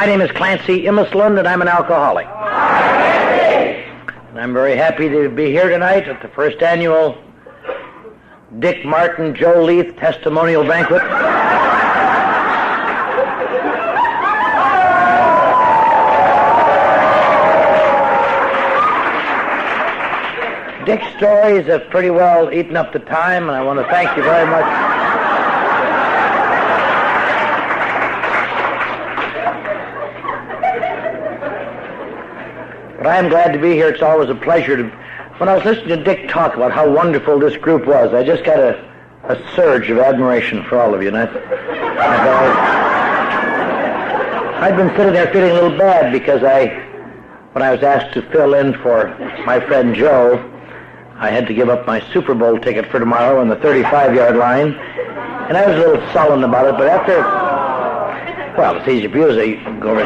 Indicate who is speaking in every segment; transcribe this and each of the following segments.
Speaker 1: My name is Clancy I, and I'm an alcoholic. And I'm very happy to be here tonight at the first annual Dick Martin, Joe Leith Testimonial Banquet. Dick's stories have pretty well eaten up the time, and I want to thank you very much. But I am glad to be here. It's always a pleasure to... When I was listening to Dick talk about how wonderful this group was, I just got a surge of admiration for all of you. And I'd been sitting there feeling a little bad because when I was asked to fill in for my friend Joe, I had to give up my Super Bowl ticket for tomorrow on the 35-yard line. And I was a little sullen about it, but after... Well, it's easy for you to go over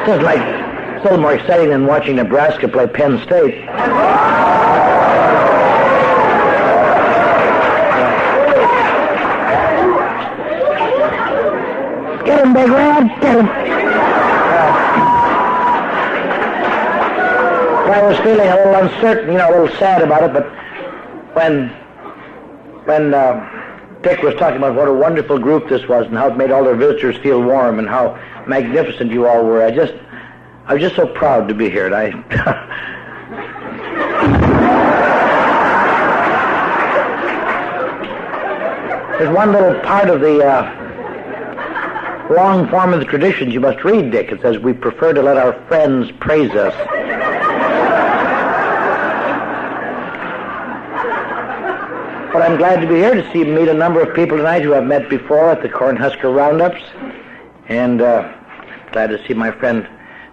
Speaker 1: It's like it's a little more exciting than watching Nebraska play Penn State. Get him, Big Red, get him. I was feeling a little uncertain, a little sad about it, but when Dick was talking about what a wonderful group this was and how it made all their visitors feel warm and how magnificent you all were, I was just so proud to be here. And there's one little part of the long form of the traditions you must read, Dick. It says, we prefer to let our friends praise us. But I'm glad to be here to meet a number of people tonight who I've met before at the Cornhusker Roundups. And glad to see my friend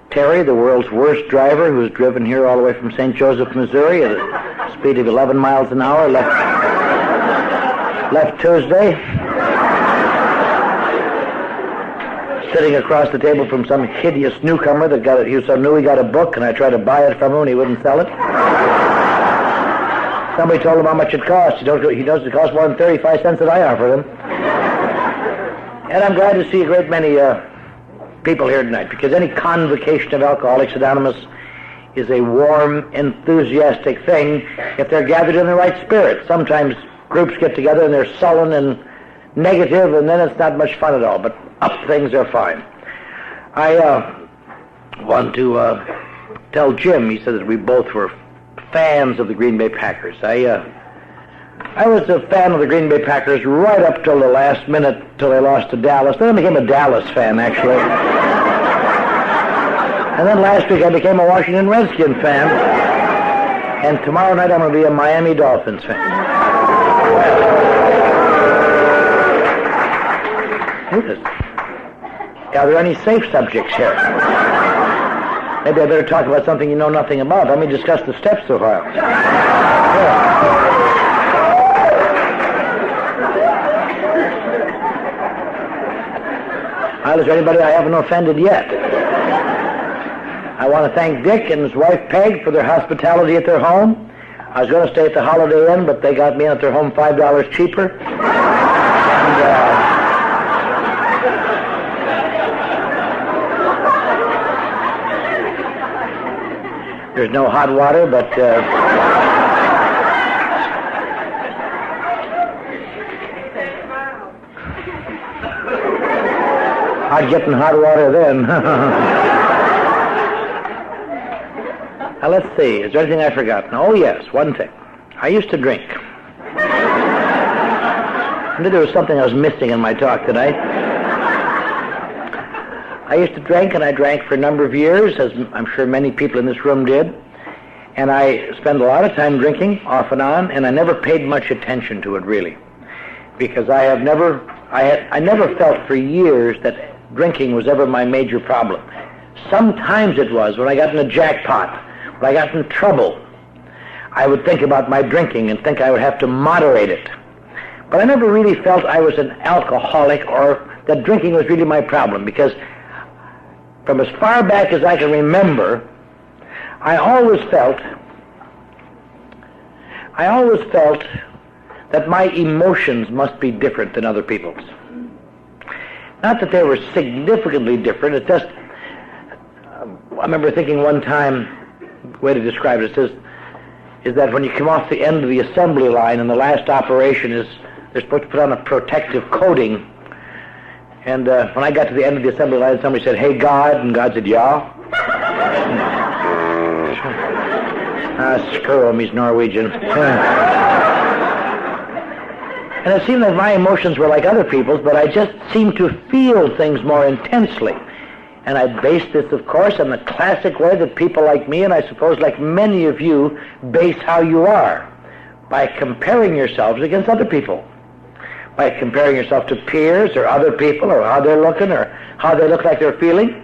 Speaker 1: Terry, the world's worst driver, who's driven here all the way from St. Joseph, Missouri at a speed of 11 miles an hour, left Tuesday. Sitting across the table from some hideous newcomer that he was so new he got a book, and I tried to buy it from him and he wouldn't sell it. Somebody told him how much it cost. He knows it costs more than 35 cents that I offered him. And I'm glad to see a great many people here tonight, because any convocation of Alcoholics Anonymous is a warm, enthusiastic thing if they're gathered in the right spirit. Sometimes groups get together and they're sullen and negative, and then it's not much fun at all. But up things are fine. I want to tell Jim, he said that we both were fans of the Green Bay Packers. I was a fan of the Green Bay Packers right up till the last minute, till they lost to Dallas. Then I became a Dallas fan, actually. And then last week I became a Washington Redskin fan. And tomorrow night I'm going to be a Miami Dolphins fan. Are there any safe subjects here? Maybe I better talk about something you know nothing about. Let me discuss the steps for a while. Well, is there anybody I haven't offended yet? I want to thank Dick and his wife Peg for their hospitality at their home. I was going to stay at the Holiday Inn, but they got me in at their home $5 cheaper. And, there's no hot water, but I'd get in hot water then. Now let's see, is there anything I've forgotten? Oh yes, one thing. I used to drink. I knew there was something I was missing in my talk tonight. I used to drink, and I drank for a number of years, as I'm sure many people in this room did. And I spent a lot of time drinking, off and on, and I never paid much attention to it, really. Because I never felt for years that drinking was ever my major problem. Sometimes it was, when I got in a jackpot, when I got in trouble, I would think about my drinking and think I would have to moderate it. But I never really felt I was an alcoholic or that drinking was really my problem, because from as far back as I can remember, I always felt that my emotions must be different than other people's. Not that they were significantly different. It's just, I remember thinking one time, the way to describe it is that when you come off the end of the assembly line and the last operation is, they're supposed to put on a protective coating. And when I got to the end of the assembly line, somebody said, "Hey, God," and God said, "Yeah." Screw him, he's Norwegian. And it seemed that my emotions were like other people's, but I just seemed to feel things more intensely. And I based this, of course, on the classic way that people like me, and I suppose like many of you, base how you are, by comparing yourselves against other people. By comparing yourself to peers or other people, or how they're looking, or how they look like they're feeling.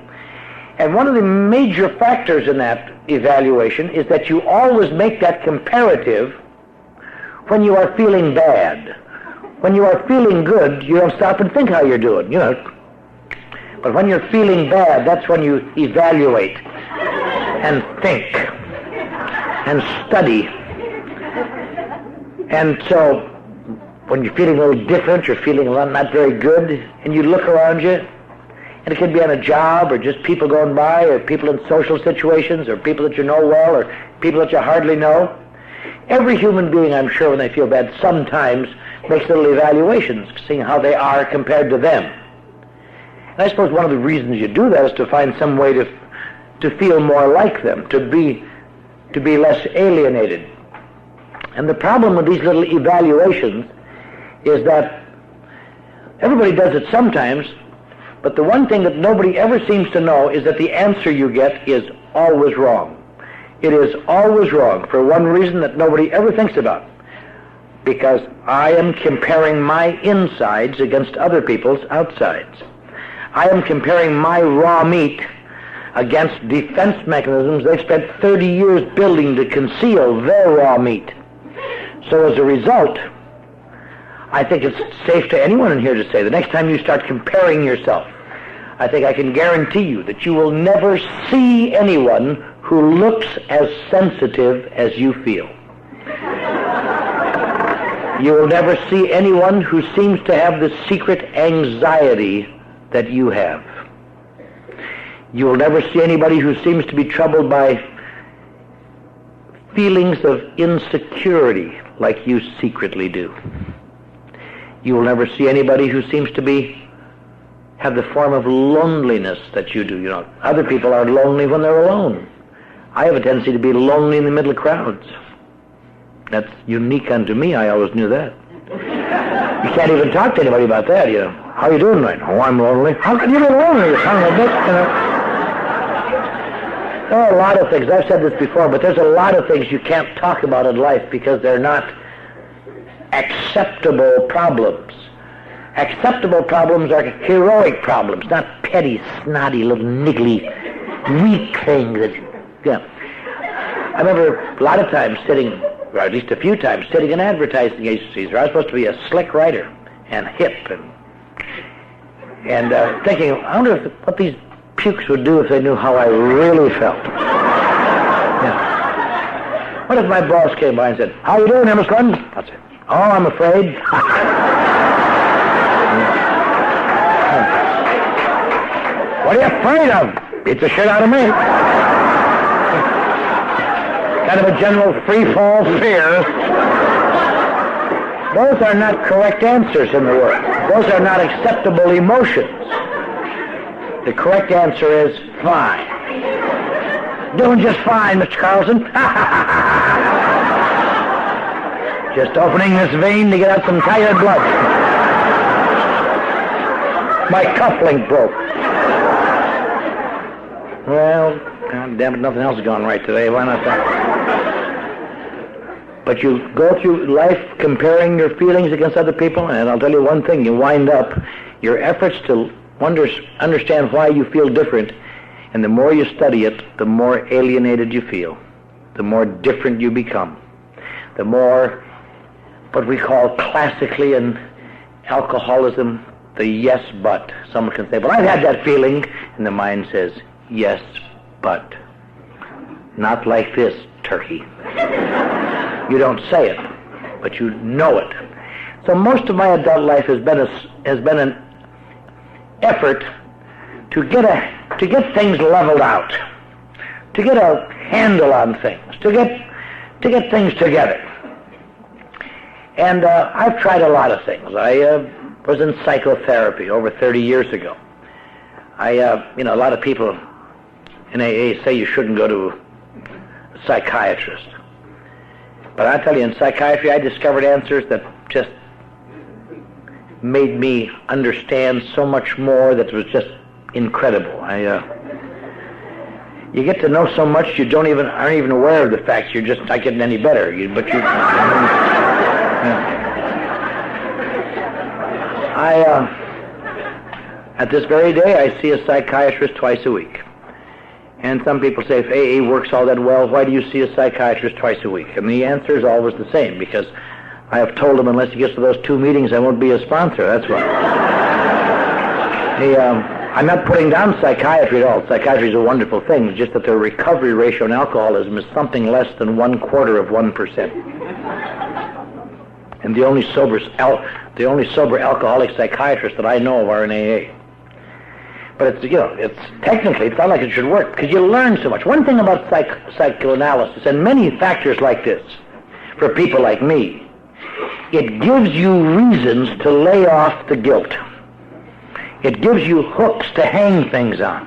Speaker 1: And one of the major factors in that evaluation is that you always make that comparative when you are feeling bad. When you are feeling good, you don't stop and think how you're doing, you know. But when you're feeling bad, that's when you evaluate and think and study. And so when you're feeling a little different, you're feeling not very good, and you look around you, and it could be on a job, or just people going by, or people in social situations, or people that you know well, or people that you hardly know. Every human being, I'm sure, when they feel bad, sometimes makes little evaluations, seeing how they are compared to them. And I suppose one of the reasons you do that is to find some way to feel more like them, to be less alienated. And the problem with these little evaluations is that everybody does it sometimes, but the one thing that nobody ever seems to know is that the answer you get is always wrong. It is always wrong for one reason that nobody ever thinks about. Because I am comparing my insides against other people's outsides. I am comparing my raw meat against defense mechanisms they've spent 30 years building to conceal their raw meat. So as a result, I think it's safe to anyone in here to say the next time you start comparing yourself, I think I can guarantee you that you will never see anyone who looks as sensitive as you feel. You will never see anyone who seems to have the secret anxiety that you have. You will never see anybody who seems to be troubled by feelings of insecurity like you secretly do. You will never see anybody who seems to have the form of loneliness that you do. You know, other people are lonely when they're alone. I have a tendency to be lonely in the middle of crowds. That's unique unto me. I always knew that. You can't even talk to anybody about that, you know. How are you doing tonight? Oh, I'm lonely. How can you be lonely? You son of a bitch, you know. There are a lot of things. I've said this before, but there's a lot of things you can't talk about in life because they're not acceptable problems. Acceptable problems are heroic problems, not petty, snotty, little niggly, weak things. I remember a lot of times sitting, or at least a few times, sitting in advertising agencies where I was supposed to be a slick writer and hip and thinking, I wonder what these pukes would do if they knew how I really felt. Yeah. What if my boss came by and said, "How you doing, Emma Slun?" I'd say, "Oh, I'm afraid." "What are you afraid of?" "Beat the shit out of me." Kind of a general free-fall fear. Those are not correct answers in the world. Those are not acceptable emotions. The correct answer is fine. "Doing just fine, Mr. Carlson." "Just opening this vein to get out some tired blood. My cufflink broke." "Well, God damn it, nothing else has gone right today. Why not that?" But you go through life comparing your feelings against other people, and I'll tell you one thing, you wind up, your efforts to understand why you feel different, and the more you study it, the more alienated you feel, the more different you become, the more what we call classically in alcoholism, the yes but. Someone can say, "Well, I've had that feeling," and the mind says, "Yes, but." Not like this, turkey. You don't say it, but you know it. So most of my adult life has been effort to get things leveled out, to get a handle on things, to get things together. And I've tried a lot of things. I was in psychotherapy over 30 years ago. A lot of people in AA say you shouldn't go to a psychiatrist. But I tell you, in psychiatry, I discovered answers that just made me understand so much more that was just incredible. You get to know so much you aren't even aware of the facts. You're just not getting any better. At this very day, I see a psychiatrist twice a week. And some people say, if AA works all that well, why do you see a psychiatrist twice a week? And the answer is always the same, because I have told him unless he gets to those 2 meetings, I won't be a sponsor. That's why. I'm not putting down psychiatry at all. Psychiatry is a wonderful thing. It's just that the recovery ratio in alcoholism is something less than 1/4%. And the only sober alcoholic psychiatrists that I know of are in AA. But it's technically, it's not like it should work, because you learn so much. One thing about psychoanalysis, and many factors like this, for people like me, it gives you reasons to lay off the guilt. It gives you hooks to hang things on.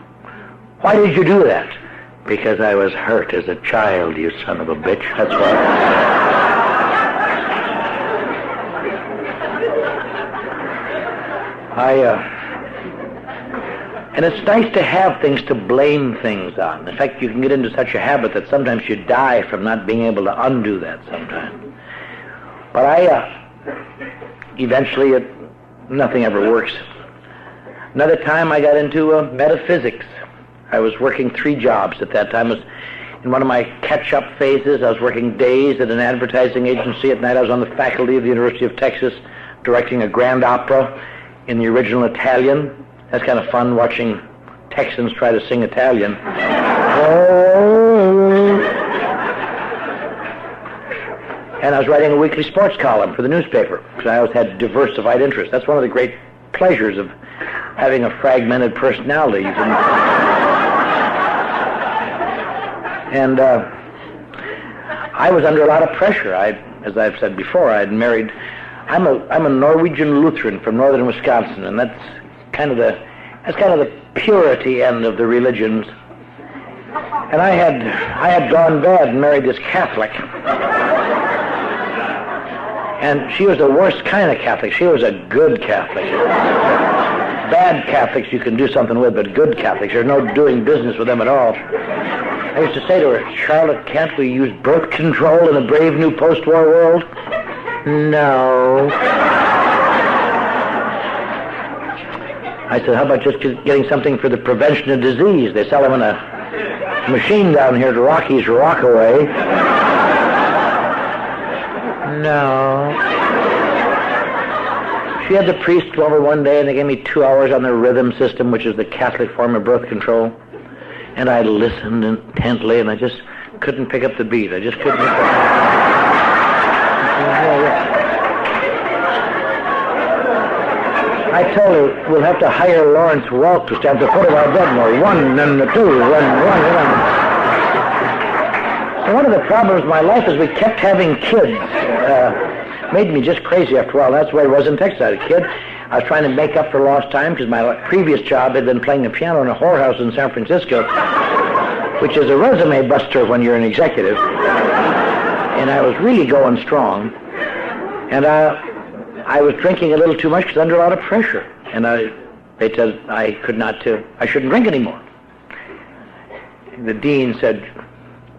Speaker 1: Why did you do that? Because I was hurt as a child, you son of a bitch. That's why. And it's nice to have things to blame things on. In fact, you can get into such a habit that sometimes you die from not being able to undo that sometimes. But eventually nothing ever works. Another time I got into metaphysics. I was working 3 jobs at that time. I was in one of my catch-up phases. I was working days at an advertising agency. At night I was on the faculty of the University of Texas directing a grand opera in the original Italian. That's kind of fun, watching Texans try to sing Italian. And I was writing a weekly sports column for the newspaper, because I always had diversified interests. That's one of the great pleasures of having a fragmented personality. And I was under a lot of pressure. As I've said before, I'm a Norwegian Lutheran from northern Wisconsin, and that's kind of the purity end of the religions. And I had gone bad and married this Catholic. And she was the worst kind of Catholic. She was a good Catholic. Bad Catholics you can do something with, but good Catholics, there's no doing business with them at all. I used to say to her, Charlotte, can't we use birth control in a brave new post-war world? No. I said, how about just getting something for the prevention of disease? They sell them in a machine down here at Rocky's Rockaway. No. She had the priest come over one day and they gave me 2 hours on the rhythm system, which is the Catholic form of birth control. And I listened intently and I just couldn't pick up the beat. I just couldn't pick up the beat. I told her we'll have to hire Lawrence Welk to stand at the foot of our bed more. 1 and the 2 and 1 and so one of the problems of my life is we kept having kids. Made me just crazy after a while. That's the way it was in Texas. I had a kid. I was trying to make up for lost time because my previous job had been playing the piano in a whorehouse in San Francisco, which is a resume buster when you're an executive. And I was really going strong. And I was drinking a little too much because under a lot of pressure. And they said I shouldn't drink anymore. The dean said,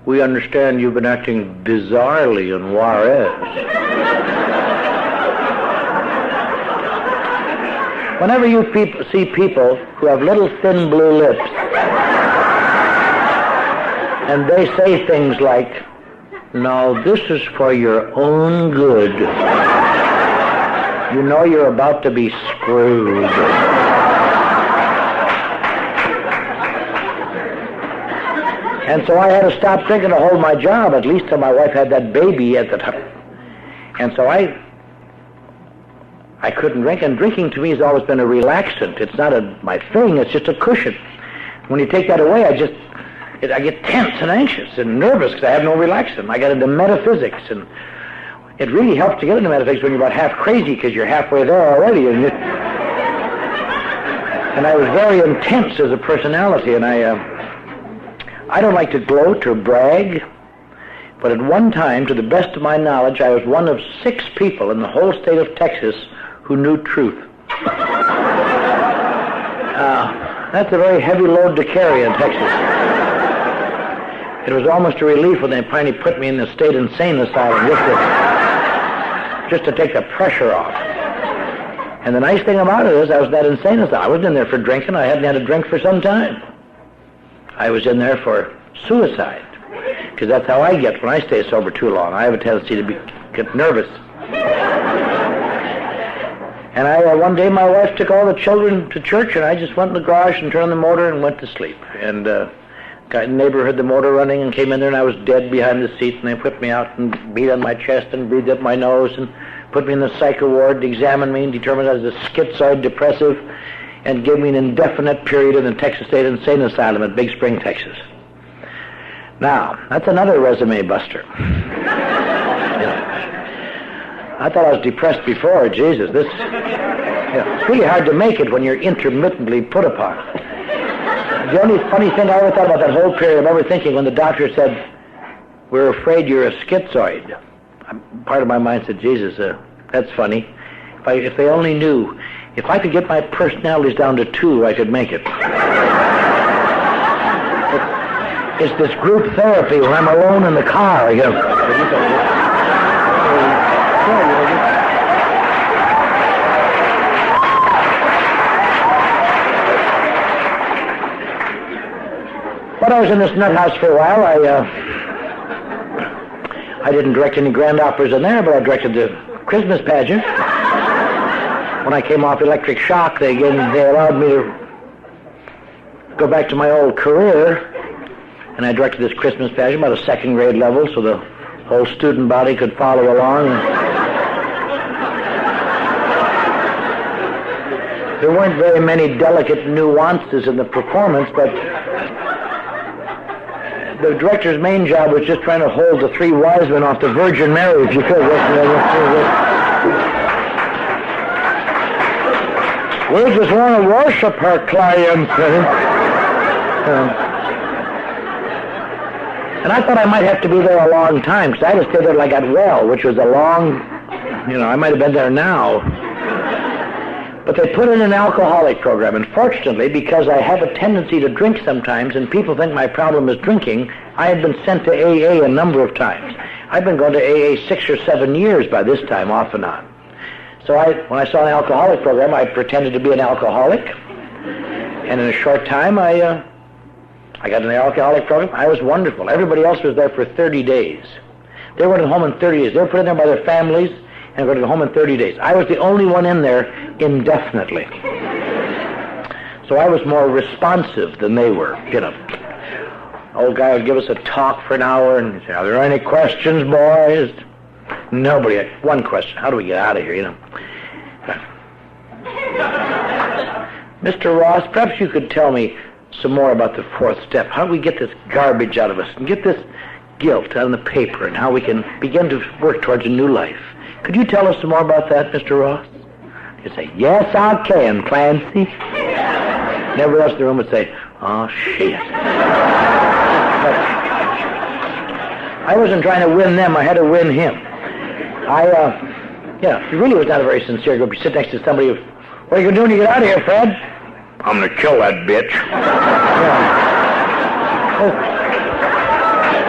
Speaker 1: we understand you've been acting bizarrely in Juarez. Whenever you see people who have little thin blue lips, and they say things like, no, this is for your own good, you know you're about to be screwed. And so I had to stop drinking to hold my job, at least till my wife had that baby at the time. And so I couldn't drink, and drinking to me has always been a relaxant. It's not my thing, it's just a cushion. When you take that away, I get tense and anxious and nervous because I have no relaxant. I got into metaphysics, and it really helps to get into metaphysics when you're about half crazy because you're halfway there already. And I was very intense as a personality, and I don't like to gloat or brag, but at one time, to the best of my knowledge, I was one of 6 people in the whole state of Texas who knew truth. That's a very heavy load to carry in Texas. It was almost a relief when they finally put me in the state insane asylum just to take the pressure off. And the nice thing about it is I was in that insane asylum. I wasn't in there for drinking. I hadn't had a drink for some time. I was in there for suicide, because that's how I get when I stay sober too long. I have a tendency to get nervous. And one day my wife took all the children to church, and I just went in the garage and turned on the motor and went to sleep. And the neighbor heard the motor running and came in there, and I was dead behind the seat, and they put me out and beat on my chest and breathed up my nose and put me in the psych ward, examined me, and determined I was a schizoid depressive, and gave me an indefinite period in the Texas State Insane Asylum at Big Spring, Texas. Now, that's another resume buster. I thought I was depressed before. Jesus, it's really hard to make it when you're intermittently put upon. The only funny thing I ever thought about that whole period, I remember thinking when the doctor said, "We're afraid you're a schizoid," part of my mind said, "Jesus, that's funny. If they only knew. If I could get my personalities down to 2, I could make it." It's this group therapy when I'm alone in the car. But I was in this nut house for a while. I didn't direct any grand operas in there, but I directed the Christmas pageant. When I came off electric shock, they allowed me to go back to my old career, and I directed this Christmas pageant about a 2nd grade level, so the whole student body could follow along. There weren't very many delicate nuances in the performance, but the director's main job was just trying to hold the 3 wise men off the Virgin Mary, if you could. We just want to worship her, clients. And I thought I might have to be there a long time, because I had to stay there till I got well, which was a long, I might have been there now. But they put in an alcoholic program, and fortunately, because I have a tendency to drink sometimes, and people think my problem is drinking, I had been sent to AA a number of times. I've been going to AA 6 or 7 years by this time, off and on. So when I saw an alcoholic program, I pretended to be an alcoholic, and in a short time, I got in the alcoholic program. I was wonderful. Everybody else was there for 30 days. They went home in 30 days. They were put in there by their families, and go to the home in 30 days. I was the only one in there indefinitely. So I was more responsive than they were, Old guy would give us a talk for an hour and say, "Are there any questions, boys?" Nobody had one question. How do we get out of here, Mr. Ross, perhaps you could tell me some more about the 4th step. How do we get this garbage out of us and get this guilt on the paper, and how we can begin to work towards a new life? Could you tell us some more about that, Mr. Ross? You'd say, "Yes, I can, Clancy." And everybody else in the room would say, "Oh, shit." I wasn't trying to win them. I had to win him. It really was not a very sincere group. You sit next to somebody, "What are you going to do when you get out of here, Fred?" "I'm going to kill that bitch."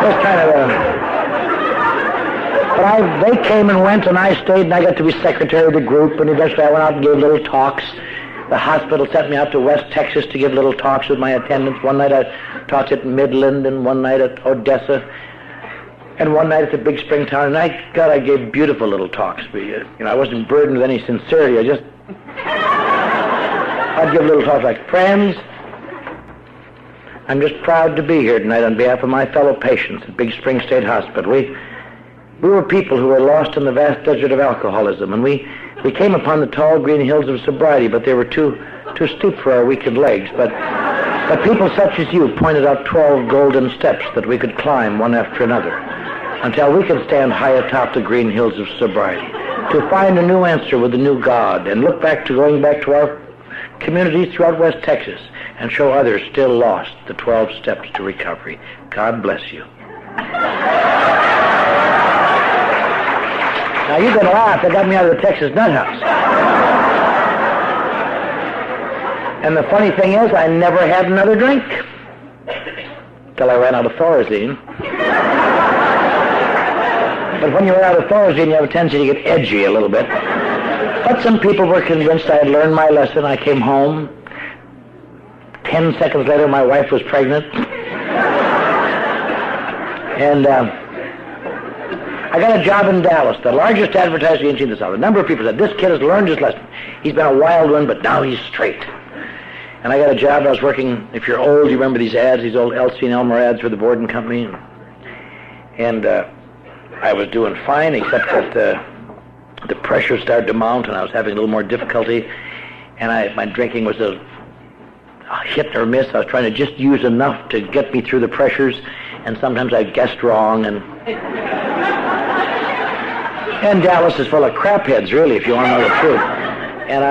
Speaker 1: That's kind of But they came and went, and I stayed, and I got to be secretary of the group, and eventually I went out and gave little talks. The hospital sent me out to West Texas to give little talks with my attendants. One night I talked at Midland, and one night at Odessa, and one night at the Big Spring town, and I gave beautiful little talks. I wasn't burdened with any sincerity. I'd give little talks like, "Friends, I'm just proud to be here tonight on behalf of my fellow patients at Big Spring State Hospital. We were people who were lost in the vast desert of alcoholism, and we we came upon the tall green hills of sobriety, but they were too steep for our weakened legs. But people such as you pointed out 12 golden steps that we could climb one after another until we could stand high atop the green hills of sobriety to find a new answer with a new God and look back to going back to our communities throughout West Texas and show others still lost the 12 steps to recovery. God bless you. Now, you can laugh. That got me out of the Texas nut house. And the funny thing is, I never had another drink till I ran out of Thorazine. But when you run out of Thorazine, you have a tendency to get edgy a little bit. But some people were convinced I had learned my lesson. I came home. 10 seconds later, my wife was pregnant. And I got a job in Dallas, the largest advertising agency in the South. A number of people said, this kid has learned his lesson. He's been a wild one, but now he's straight. And I got a job. I was working, if you're old, you remember these ads, these old Elsie and Elmer ads for the Borden Company. And I was doing fine, except that the pressure started to mount, and I was having a little more difficulty. And my drinking was a hit or miss. I was trying to just use enough to get me through the pressures, and sometimes I guessed wrong. And Dallas is full of crapheads, really, if you want to know the truth. And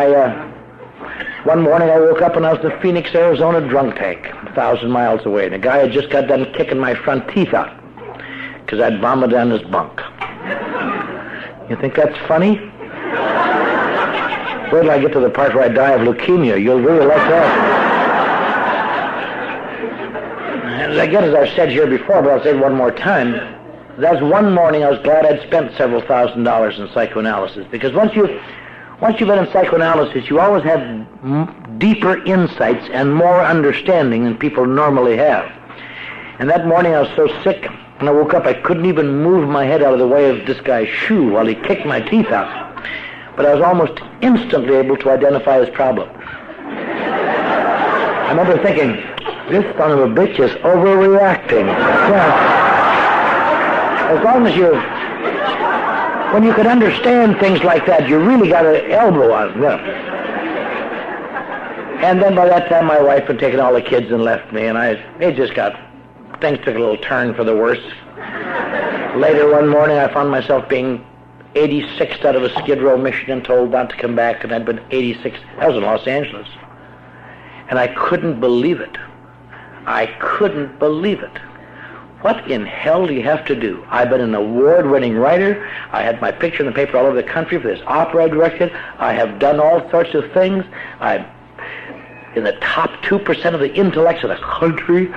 Speaker 1: one morning I woke up and I was in the Phoenix, Arizona drunk tank, 1,000 miles away. And a guy had just got done kicking my front teeth out because I'd vomited on his bunk. You think that's funny? Wait till I get to the part where I die of leukemia. You'll really like that. And again, as I've said here before, but I'll say it one more time, that was one morning I was glad I'd spent several $1,000s in psychoanalysis, because once you've been in psychoanalysis, you always have deeper insights and more understanding than people normally have. And that morning I was so sick, when I woke up I couldn't even move my head out of the way of this guy's shoe while he kicked my teeth out. But I was almost instantly able to identify his problem. I remember thinking, this son of a bitch is overreacting. Yeah. As long as when you can understand things like that, you really got an elbow on it. Yeah. And then by that time, my wife had taken all the kids and left me, and things took a little turn for the worse. Later one morning, I found myself being 86th out of a Skid Row, Michigan, told not to come back, and I'd been 86th. That was in Los Angeles. And I couldn't believe it. I couldn't believe it. What in hell do you have to do? I've been an award-winning writer. I had my picture in the paper all over the country for this opera I directed. I have done all sorts of things. I'm in the top 2% of the intellects of the country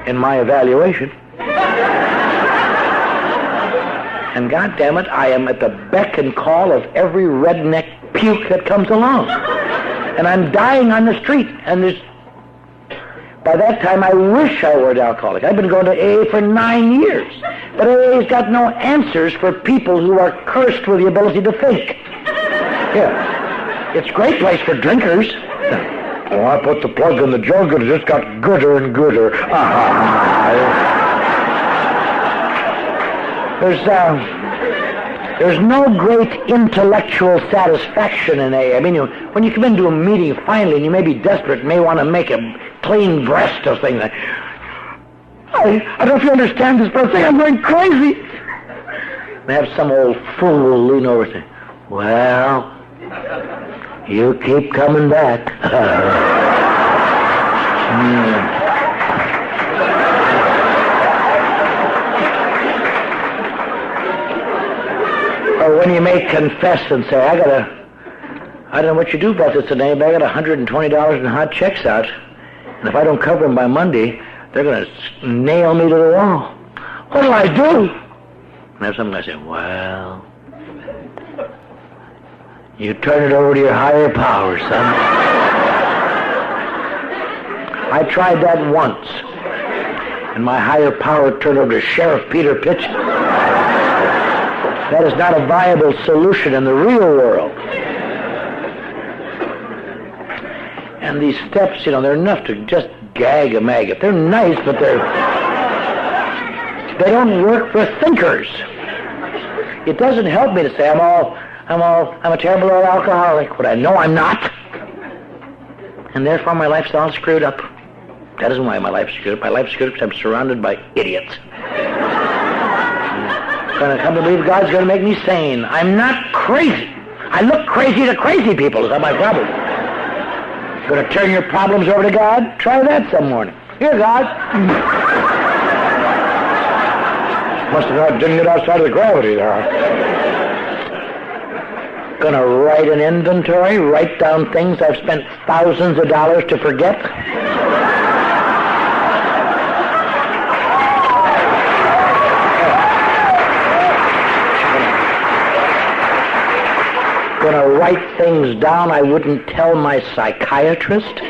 Speaker 1: in my evaluation. And God damn it, I am at the beck and call of every redneck puke that comes along. And I'm dying on the street, and by that time, I wish I were an alcoholic. I've been going to AA for 9 years. But AA's got no answers for people who are cursed with the ability to think. Yeah. It's a great place for drinkers. Oh, I put the plug in the jug and it just got gooder and gooder. There's no great intellectual satisfaction in AA. I mean, when you come into a meeting finally and you may be desperate and may want to make a clean breast of things. I don't know if you understand this, but I think I'm going crazy. They have some old fool lean over and say, well, you keep coming back. Or when you may confess and say, I don't know what you do about this today, but I got $120 in hot checks out. And if I don't cover them by Monday, they're going to nail me to the wall. What'll I do? And I have some guy say, well, you turn it over to your higher power, son. I tried that once, and my higher power turned over to Sheriff Peter Pitch. That is not a viable solution in the real world. And these steps, they're enough to just gag a maggot. They're nice, but they don't work for thinkers. It doesn't help me to say I'm I'm a terrible old alcoholic, but I know I'm not. And therefore my life's all screwed up. That isn't why my life's screwed up. My life's screwed up because I'm surrounded by idiots. I'm going to come to believe God's going to make me sane. I'm not crazy. I look crazy to crazy people. Is that my problem? Going to turn your problems over to God? Try that some morning. Here, God. Didn't get outside of the gravity there. Going to write an inventory, write down things I've spent thousands of dollars to forget. Going to write things down I wouldn't tell my psychiatrist.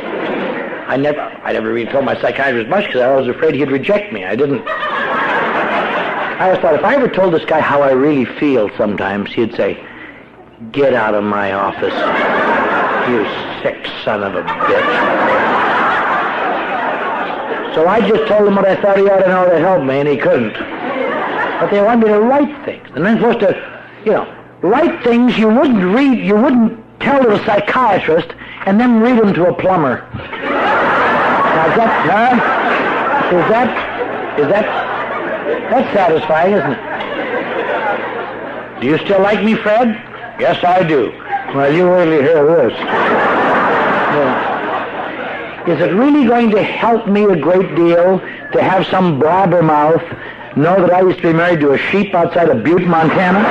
Speaker 1: I never really told my psychiatrist much because I was afraid he'd reject me. I didn't. I always thought if I ever told this guy how I really feel sometimes, he'd say, "Get out of my office, you sick son of a bitch." So I just told him what I thought he ought to know to help me, and he couldn't. But they wanted me to write things. And I'm supposed to, write things you wouldn't read, you wouldn't tell to a psychiatrist, and then read them to a plumber. Now that's satisfying, isn't it? Do you still like me, Fred? Yes, I do. Well, you really hear this. Is it really going to help me a great deal to have some blabbermouth know that I used to be married to a sheep outside of Butte, Montana?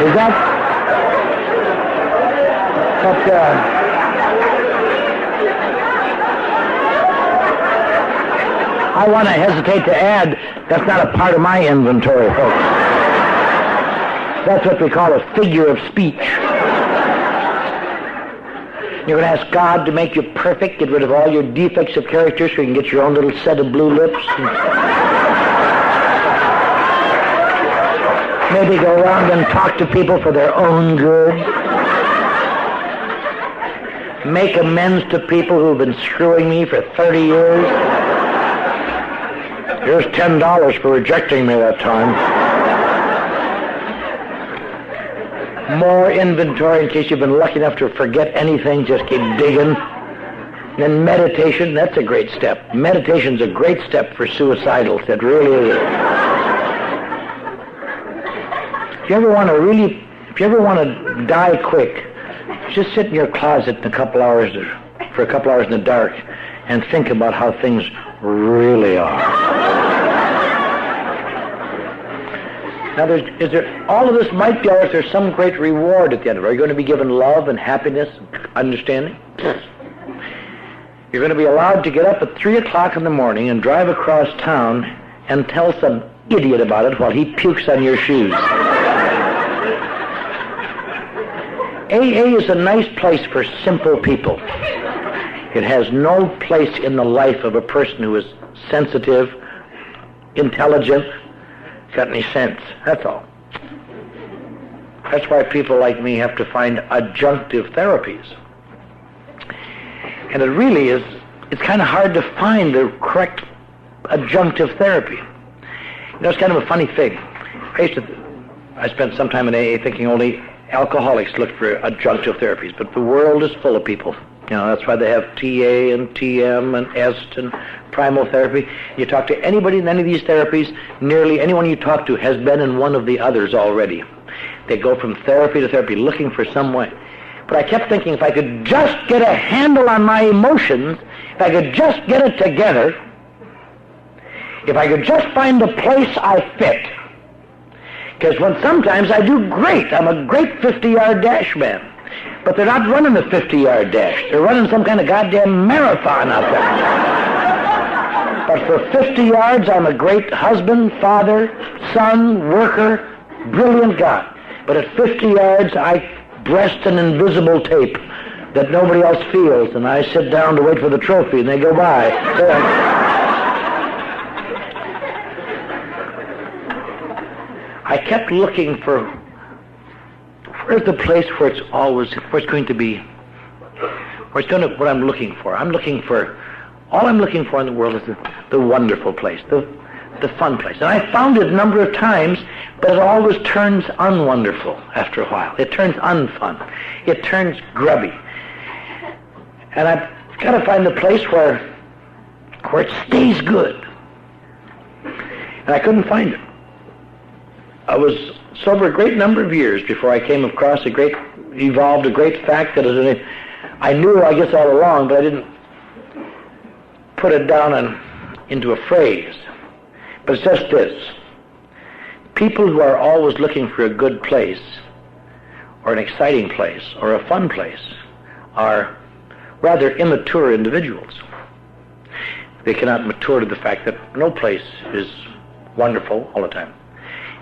Speaker 1: Is that... But, I want to hesitate to add, that's not a part of my inventory, folks. That's what we call a figure of speech. You're going to ask God to make you perfect, get rid of all your defects of character so you can get your own little set of blue lips. Maybe go around and talk to people for their own good. Make amends to people who've been screwing me for 30 years. Here's $10 for rejecting me that time. More inventory in case you've been lucky enough to forget anything. Just keep digging. Then meditation, that's a great step. Meditation's a great step for suicidals. It really is. If you ever want to die quick, just sit in your closet for a couple hours in the dark and think about how things really are. Now, all of this might be ours. There's some great reward at the end of it. Are you going to be given love and happiness and understanding? You're going to be allowed to get up at 3 o'clock in the morning and drive across town and tell some idiot about it while he pukes on your shoes. AA is a nice place for simple people. It has no place in the life of a person who is sensitive, intelligent, got any sense. That's all. That's why people like me have to find adjunctive therapies. And it really is, it's kind of hard to find the correct adjunctive therapy. It's kind of a funny thing. I spent some time in AA thinking only alcoholics look for adjunctive therapies, but the world is full of people. That's why they have TA and TM and EST and primal therapy. You talk to anybody in any of these therapies, nearly anyone you talk to has been in one of the others already. They go from therapy to therapy looking for some way. But I kept thinking if I could just get a handle on my emotions, if I could just get it together, if I could just find the place I fit. Because sometimes I do great. I'm a great 50-yard dash man. But they're not running the 50-yard dash. They're running some kind of goddamn marathon out there. But for 50 yards, I'm a great husband, father, son, worker, brilliant guy. But at 50 yards, I breast an invisible tape that nobody else feels, and I sit down to wait for the trophy, and they go by. I kept looking for where's the place where it's going to be, what I'm looking for. All I'm looking for in the world is the wonderful place, the the fun place. And I found it a number of times, but it always turns unwonderful after a while. It turns unfun. It turns grubby. And I've got to find a place where it stays good. And I couldn't find it. I was sober a great number of years before I came across evolved a great fact that I knew, I guess, all along, but I didn't put it down into a phrase. But it's just this. People who are always looking for a good place, or an exciting place, or a fun place, are rather immature individuals. They cannot mature to the fact that no place is wonderful all the time.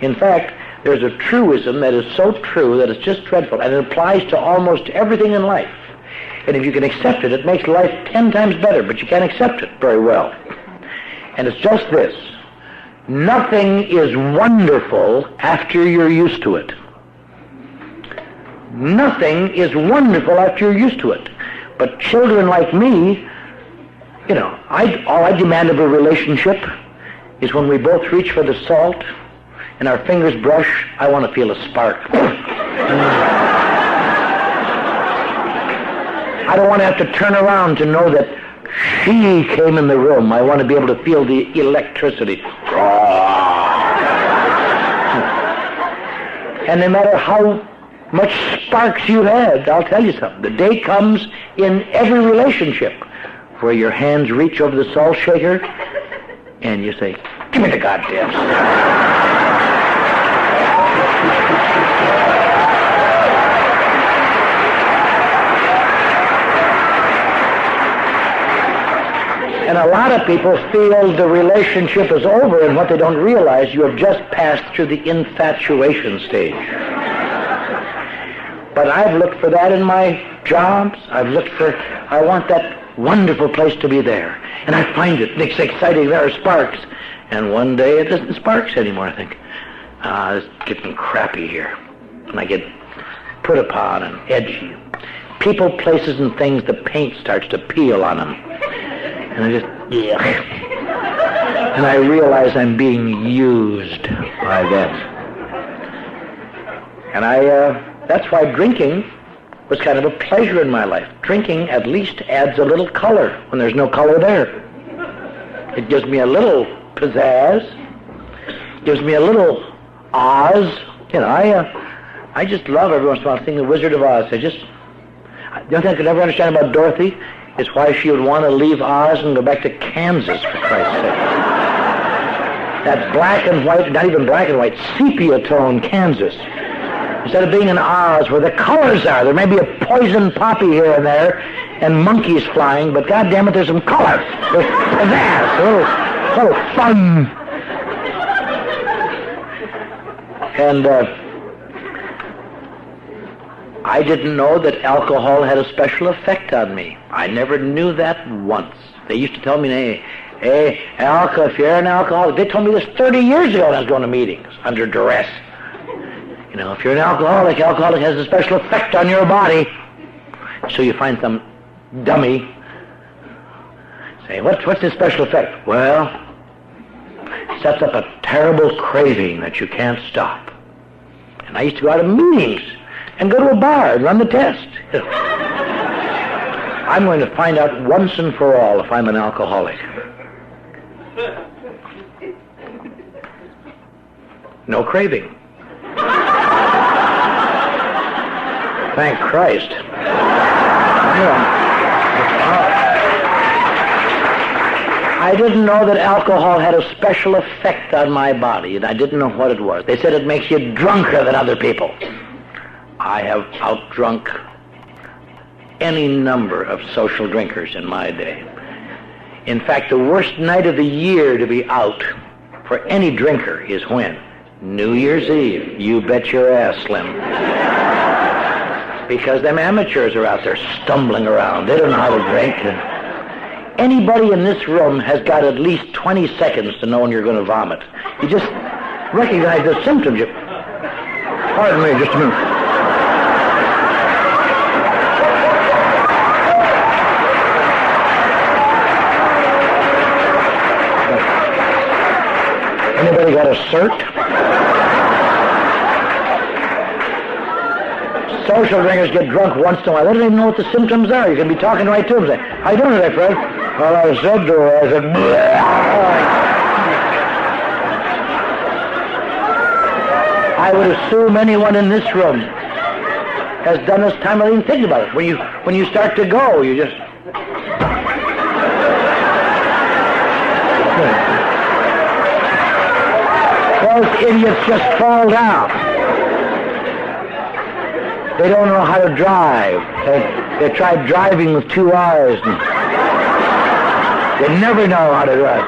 Speaker 1: In fact, there's a truism that is so true that it's just dreadful, and it applies to almost everything in life. And if you can accept it, it makes life 10 times better, but you can't accept it very well. And it's just this. Nothing is wonderful after you're used to it. Nothing is wonderful after you're used to it. But children like me, all I demand of a relationship is when we both reach for the salt and our fingers brush, I want to feel a spark. I don't want to have to turn around to know that she came in the room. I want to be able to feel the electricity. And no matter how much sparks you had, I'll tell you something. The day comes in every relationship where your hands reach over the salt shaker and you say, give me the goddamn stuff. And a lot of people feel the relationship is over, and what they don't realize, you have just passed through the infatuation stage. But I've looked for that in my jobs. I want that wonderful place to be there. And I find it. It's exciting. There are sparks. And one day it isn't sparks anymore. I think, it's getting crappy here. And I get put upon and edgy. People, places, and things, the paint starts to peel on them. And I just, and I realize I'm being used by them. And that's why drinking was kind of a pleasure in my life. Drinking at least adds a little color when there's no color there. It gives me a little pizzazz, gives me a little Oz. I just love every once in a while seeing The Wizard of Oz. The only thing I could never understand about Dorothy is why she would want to leave Oz and go back to Kansas, for Christ's sake. That black and white, not even black and white, sepia tone Kansas. Instead of being in Oz where the colors are, there may be a poison poppy here and there and monkeys flying, but goddammit, there's some color. There's pizzazz, a little fun. And I didn't know that alcohol had a special effect on me. I never knew that once. They used to tell me, hey, if you're an alcoholic, they told me this 30 years ago when I was going to meetings under duress. If you're an alcoholic has a special effect on your body. So you find some dummy say, what's the special effect? Well, it sets up a terrible craving that you can't stop. And I used to go out of meetings and go to a bar and run the test. I'm going to find out once and for all if I'm an alcoholic. No craving. Thank Christ. I didn't know that alcohol had a special effect on my body, and I didn't know what it was. They said it makes you drunker than other people. I have outdrunk any number of social drinkers in my day. In fact, the worst night of the year to be out for any drinker is when? New Year's Eve. You bet your ass, Slim. Because them amateurs are out there stumbling around. They don't know how to drink. Anybody in this room has got at least 20 seconds to know when you're going to vomit. You just recognize the symptoms. Pardon me, just a minute. Anybody got a cert? Social drinkers get drunk once in a while. They don't even know what the symptoms are. You can be talking right to them. Say, how you doing today, Fred? Well, I said to her, I said, I would assume anyone in this room has done this time. I didn't think about it. When you start to go, you just... Those idiots just fall down. They don't know how to drive. They tried driving with 2 R's. And they never know how to drive.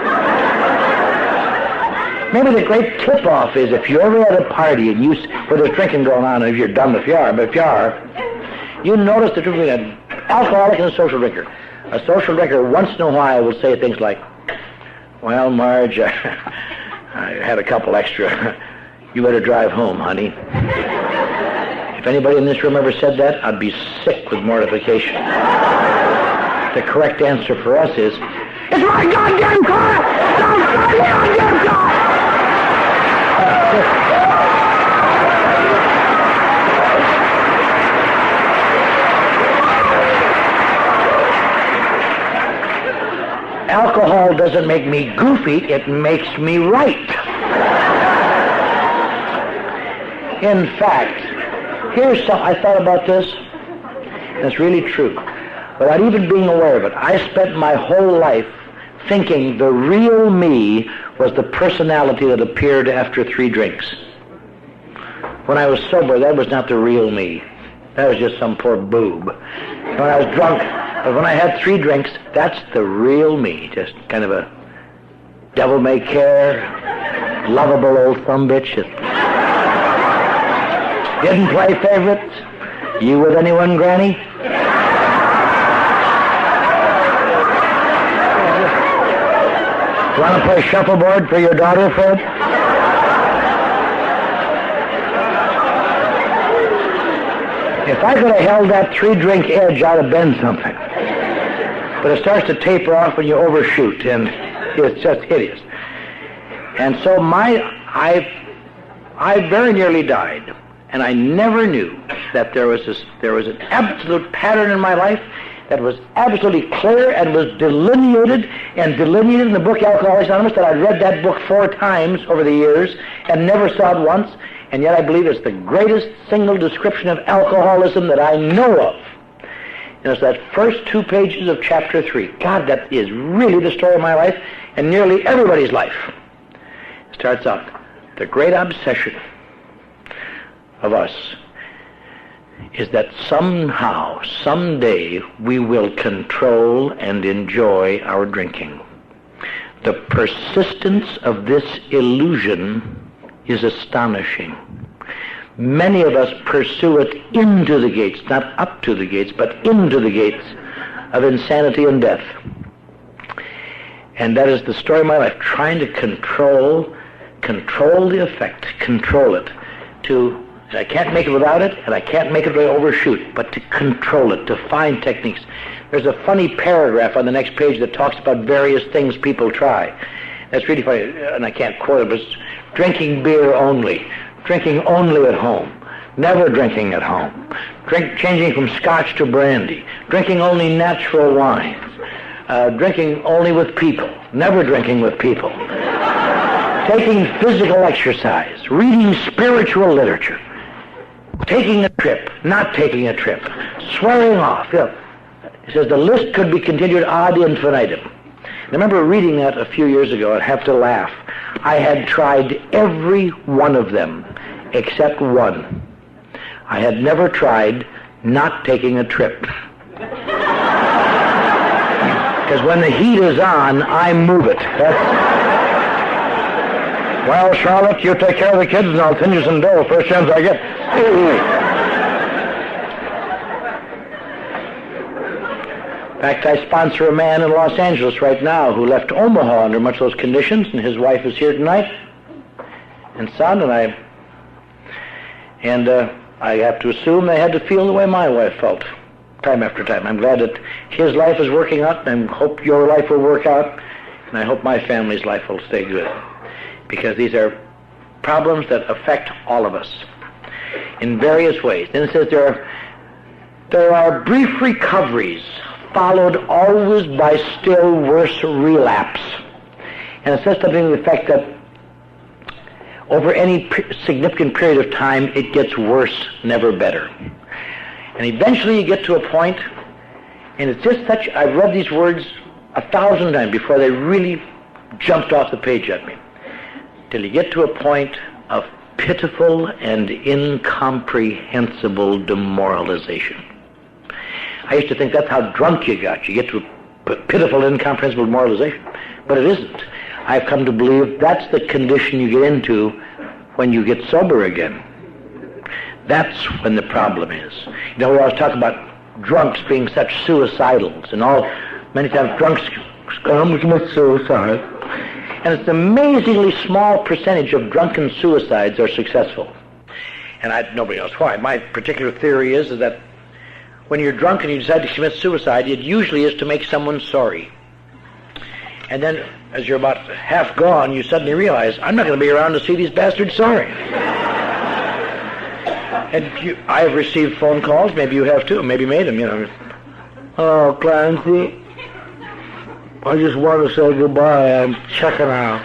Speaker 1: Maybe the great tip-off is if you're ever at a party and where there's drinking going on, and if you're done, if you are, you notice the difference between an alcoholic and a social drinker. A social drinker once in a while will say things like, well, Marge, I had a couple extra. You better drive home, honey. If anybody in this room ever said that, I'd be sick with mortification. The correct answer for us is, it's my goddamn car! It's my goddamn car! Alcohol doesn't make me goofy, it makes me right. In fact, I thought about this, and it's really true, without even being aware of it. I spent my whole life thinking the real me was the personality that appeared after 3 drinks. When I was sober, that was not the real me. That was just some poor boob. When I was drunk, but when I had 3 drinks, that's the real me. Just kind of a devil-may-care, lovable old thumbitch. Didn't play favorites. You with anyone, Granny? Want to play shuffleboard for your daughter, Fred? If I could have held that 3-drink edge, I'd have been something. But it starts to taper off when you overshoot, and it's just hideous. And so I very nearly died, and I never knew that there was an absolute pattern in my life that was absolutely clear and was delineated in the book Alcoholics Anonymous, that I'd read that book 4 times over the years and never saw it once, and yet I believe it's the greatest single description of alcoholism that I know of. And it's that first 2 pages of chapter 3. God, that is really the story of my life and nearly everybody's life. It starts out, the great obsession of us is that somehow, someday, we will control and enjoy our drinking. The persistence of this illusion is astonishing. Many of us pursue it into the gates, not up to the gates, but into the gates of insanity and death. And that is the story of my life, trying to control the effect, control it. I can't make it without it, and I can't make it by overshoot, but to control it, to find techniques. There's a funny paragraph on the next page that talks about various things people try. That's really funny, and I can't quote it, but it's drinking beer only, drinking only at home, never drinking at home, changing from scotch to brandy, drinking only natural wines, drinking only with people, never drinking with people, taking physical exercise, reading spiritual literature, taking a trip, not taking a trip, swearing off. It says the list could be continued ad infinitum. I remember reading that a few years ago. I'd have to laugh. I had tried every one of them except one. I had never tried not taking a trip. Because when the heat is on, I move it. Well, Charlotte, you take care of the kids and I'll send you some dough first chance I get. In fact, I sponsor a man in Los Angeles right now who left Omaha under much those conditions, and his wife is here tonight, and son, and I have to assume they had to feel the way my wife felt time after time. I'm glad that his life is working out, and I hope your life will work out, and I hope my family's life will stay good. because these are problems that affect all of us in various ways. Then it says there are brief recoveries followed always by still worse relapse. And it says something to the effect that over any significant period of time, it gets worse, never better. And eventually you get to a point, and it's just such, I've read these words 1,000 times before they really jumped off the page at me, till you get to a point of pitiful and incomprehensible demoralization. I used to think that's how drunk you got. You get to a pitiful, incomprehensible demoralization. But it isn't. I've come to believe that's the condition you get into when you get sober again. That's when the problem is. You know, we always talk about drunks being such suicidals, and all, many times drunks commit suicide. And it's an amazingly small percentage of drunken suicides are successful. And nobody knows why. My particular theory is that when you're drunk and you decide to commit suicide, it usually is to make someone sorry. And then, as you're about half gone, you suddenly realize, I'm not going to be around to see these bastards sorry. And I have received phone calls, maybe you have too, maybe made them, you know. Oh, Clancy, I just want to say goodbye. I'm checking out.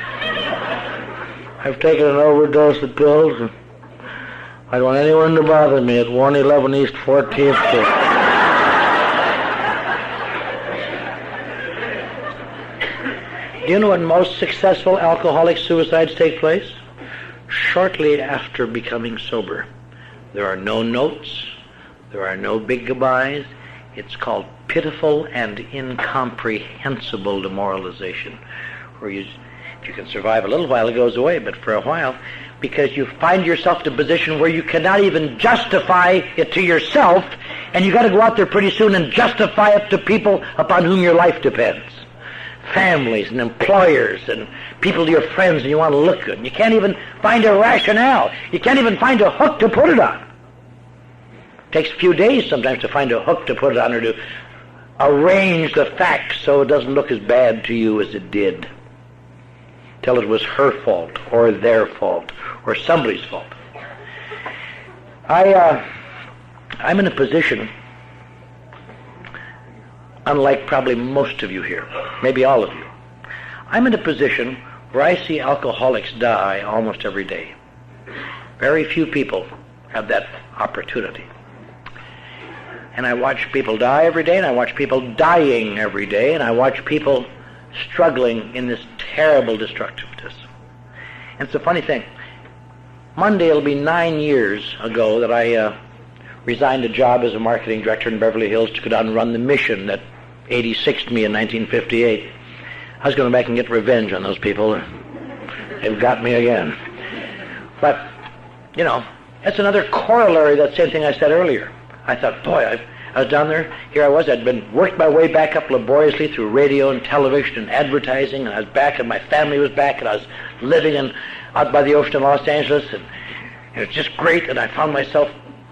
Speaker 1: I've taken an overdose of pills, and I don't want anyone to bother me at 111 East 14th Street. Do you know when most successful alcoholic suicides take place? Shortly after becoming sober. There are no notes. There are no big goodbyes. It's called pitiful and incomprehensible demoralization, where if you can survive a little while, it goes away, but for a while, because you find yourself in a position where you cannot even justify it to yourself, and you got to go out there pretty soon and justify it to people upon whom your life depends. Families and employers and people, your friends, and you want to look good. And you can't even find a rationale. You can't even find a hook to put it on. It takes a few days sometimes to find a hook to put it on, or to arrange the facts so it doesn't look as bad to you as it did. Till it was her fault or their fault or somebody's fault. I'm in a position, unlike probably most of you here, maybe all of you. I'm in a position where I see alcoholics die almost every day. Very few people have that opportunity. And I watch people die every day, and I watch people dying every day, and I watch people struggling in this terrible destructiveness. And it's a funny thing. Monday it'll be 9 years ago that I resigned a job as a marketing director in Beverly Hills to go down and run the mission that 86'd me in 1958. I was going back and get revenge on those people. They've got me again. But, you know, that's another corollary of that same thing I said earlier. I thought, boy, I was down there, here I was, I'd been worked my way back up laboriously through radio and television and advertising, and I was back, and my family was back, and I was living out by the ocean in Los Angeles, and it was just great, and I found myself,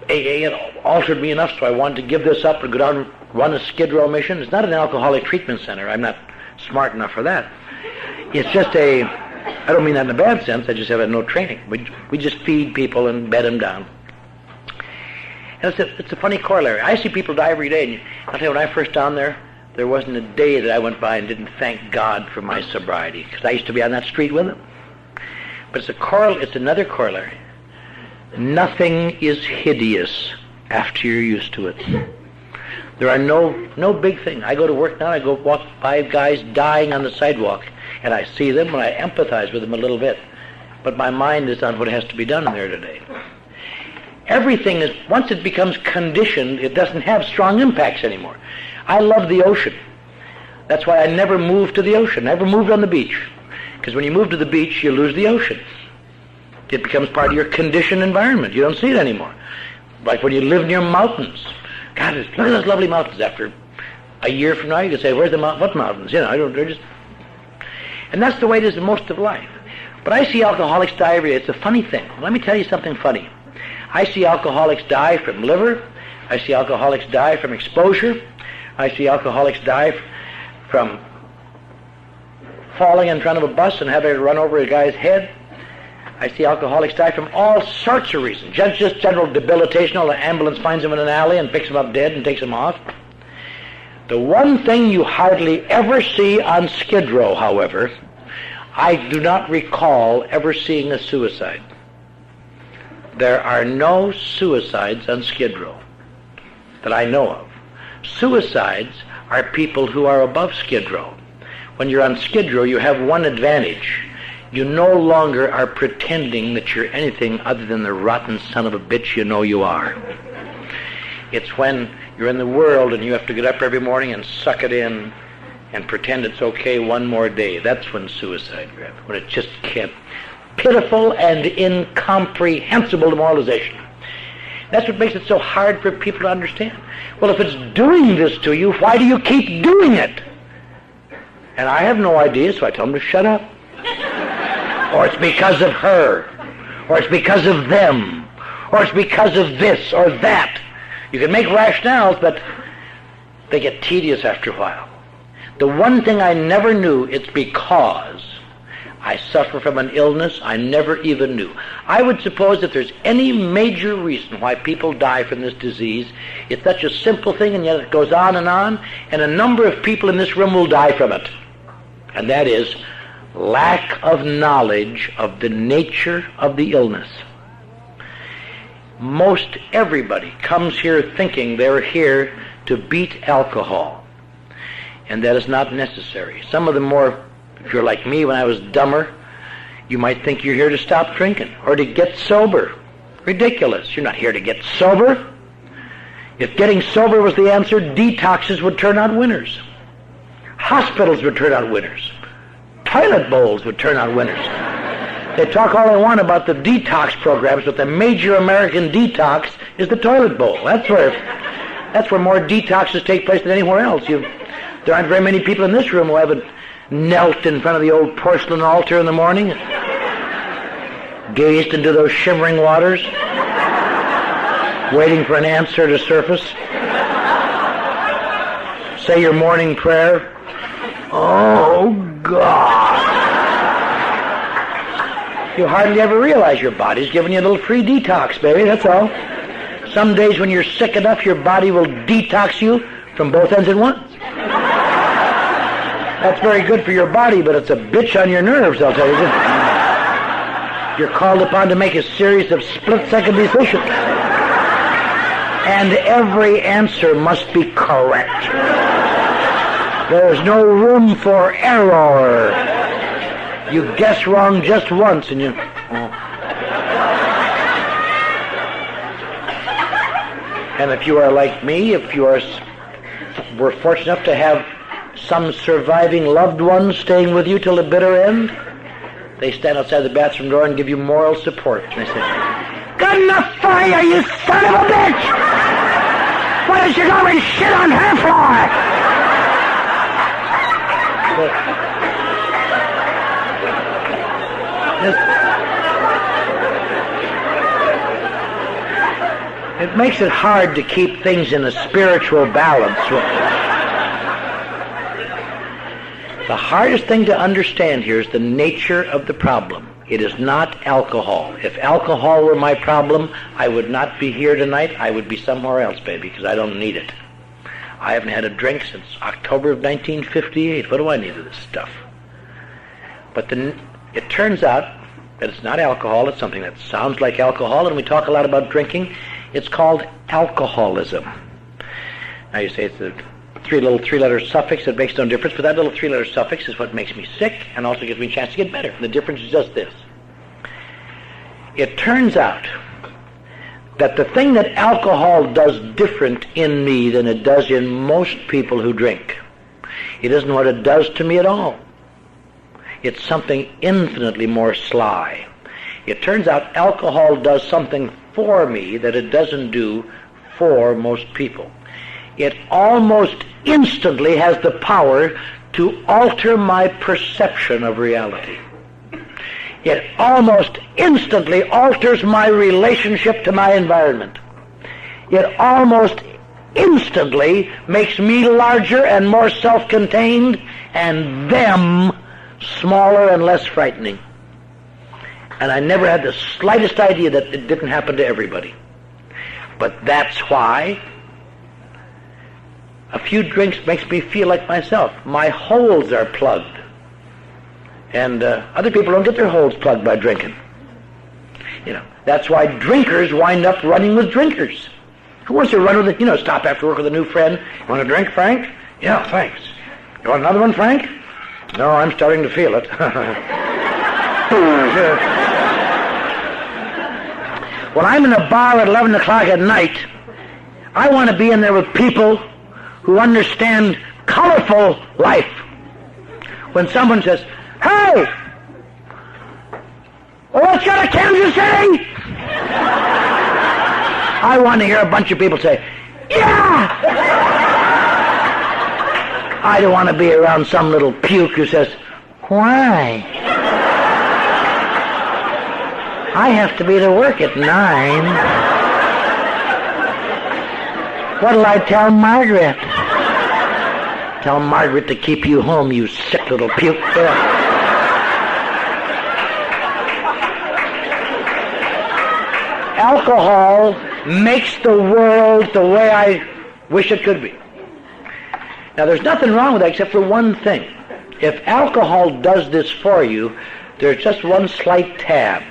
Speaker 1: AA had altered me enough, so I wanted to give this up and go down and run a Skid Row mission. It's not an alcoholic treatment center. I'm not smart enough for that. It's just I don't mean that in a bad sense, I just have no training. We just feed people and bed them down. And it's a funny corollary. I see people die every day, and I'll tell you, when I first down there wasn't a day that I went by and didn't thank God for my sobriety, because I used to be on that street with them. But it's another corollary. Nothing is hideous after you're used to it. There are no big thing. I go to work now, I go walk by guys dying on the sidewalk, and I see them and I empathize with them a little bit. But my mind is on what has to be done there today. Everything is, once it becomes conditioned, it doesn't have strong impacts anymore. I love the ocean. That's why I never moved to the ocean, never moved on the beach. Because when you move to the beach, you lose the ocean. It becomes part of your conditioned environment. You don't see it anymore. Like when you live near mountains. God, look at those lovely mountains. After a year from now, you can say, where's the what mountains? You know, they're just... And that's the way it is in most of life. But I see alcoholics die every day. It's a funny thing. Let me tell you something funny. I see alcoholics die from liver. I see alcoholics die from exposure. I see alcoholics die from falling in front of a bus and having to run over a guy's head. I see alcoholics die from all sorts of reasons. Just general debilitation. The ambulance finds them in an alley and picks them up dead and takes them off. The one thing you hardly ever see on Skid Row, however, I do not recall ever seeing a suicide. There are no suicides on Skid Row that I know of. Suicides are people who are above Skid Row. When you're on Skid Row, you have one advantage. You no longer are pretending that you're anything other than the rotten son of a bitch you know you are. It's when you're in the world and you have to get up every morning and suck it in and pretend it's okay one more day. That's when suicide grabs, when it just can't. Pitiful and incomprehensible demoralization. That's what makes it so hard for people to understand. Well, if it's doing this to you, why do you keep doing it? And I have no idea, so I tell them to shut up. Or it's because of her. Or it's because of them. Or it's because of this or that. You can make rationales, but they get tedious after a while. The one thing I never knew, it's because I suffer from an illness I never even knew. I would suppose if there's any major reason why people die from this disease, it's such a simple thing, and yet it goes on, and a number of people in this room will die from it. And that is lack of knowledge of the nature of the illness. Most everybody comes here thinking they're here to beat alcohol, and that is not necessary. Some of the more, if you're like me when I was dumber, you might think you're here to stop drinking or to get sober. Ridiculous. You're not here to get sober. If getting sober was the answer, detoxes would turn out winners. Hospitals would turn out winners. Toilet bowls would turn out winners. They talk all they want about the detox programs, but the major American detox is the toilet bowl. That's where more detoxes take place than anywhere else. There aren't very many people in this room who haven't knelt in front of the old porcelain altar in the morning, gazed into those shimmering waters, waiting for an answer to surface. Say your morning prayer. Oh, God. You hardly ever realize your body's giving you a little free detox, baby, that's all. Some days when you're sick enough, your body will detox you from both ends at once. That's very good for your body, but it's a bitch on your nerves, I'll tell you. You're called upon to make a series of split-second decisions. And every answer must be correct. There's no room for error. You guess wrong just once and you... And if you are like me, if you were fortunate enough to have some surviving loved ones staying with you till the bitter end, they stand outside the bathroom door and give you moral support. And they say, "Good enough for you, you son of a bitch! Why don't you go and shit on her floor?" It makes it hard to keep things in a spiritual balance. The hardest thing to understand here is the nature of the problem. It is not alcohol. If alcohol were my problem, I would not be here tonight. I would be somewhere else, baby, because I don't need it. I haven't had a drink since October of 1958. What do I need of this stuff? But it turns out that it's not alcohol. It's something that sounds like alcohol, and we talk a lot about drinking. It's called alcoholism. Now you say it's a three-letter suffix that makes no difference, but that little three-letter suffix is what makes me sick and also gives me a chance to get better. And the difference is just this. It turns out that the thing that alcohol does different in me than it does in most people who drink, it isn't what it does to me at all. It's something infinitely more sly. It turns out alcohol does something for me that it doesn't do for most people. It almost instantly has the power to alter my perception of reality. It almost instantly alters my relationship to my environment. It almost instantly makes me larger and more self-contained and them smaller and less frightening. And I never had the slightest idea that it didn't happen to everybody. But that's why a few drinks makes me feel like myself. My holes are plugged. And other people don't get their holes plugged by drinking. That's why drinkers wind up running with drinkers. Who wants to run with it? Stop after work with a new friend. You want a drink, Frank? Yeah, thanks. You want another one, Frank? No, I'm starting to feel it. When I'm in a bar at 11 o'clock at night, I want to be in there with people who understand colorful life. When someone says, "Hey, let's go to Kansas City," I want to hear a bunch of people say, "Yeah!" I don't want to be around some little puke who says, "Why? I have to be to work at 9. What'll I tell Margaret?" Tell Margaret to keep you home, you sick little puke. Alcohol makes the world the way I wish it could be. Now, there's nothing wrong with that except for one thing. If alcohol does this for you, there's just one slight tab.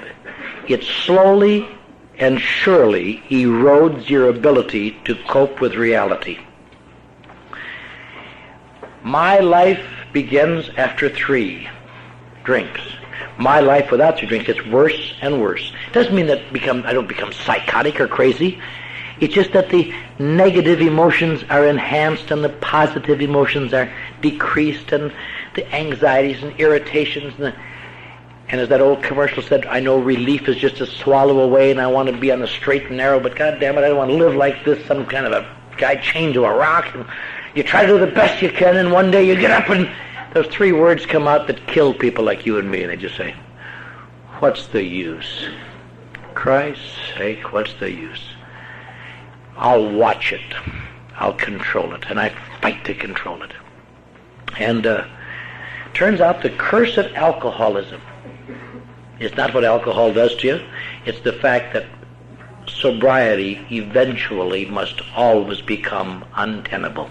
Speaker 1: It slowly and surely erodes your ability to cope with reality. My life begins after 3 drinks. My life without 3 drinks gets worse and worse. It doesn't mean that I don't become psychotic or crazy. It's just that the negative emotions are enhanced and the positive emotions are decreased, and the anxieties and irritations and as that old commercial said, I know relief is just a swallow away and I want to be on the straight and narrow, but God damn it, I don't want to live like this, some kind of a guy chained to a rock. And you try to do the best you can, and one day you get up and those 3 words come out that kill people like you and me, and they just say, "What's the use? Christ's sake, what's the use? I'll watch it. I'll control it." And I fight to control it. And turns out the curse of alcoholism is not what alcohol does to you. It's the fact that sobriety eventually must always become untenable.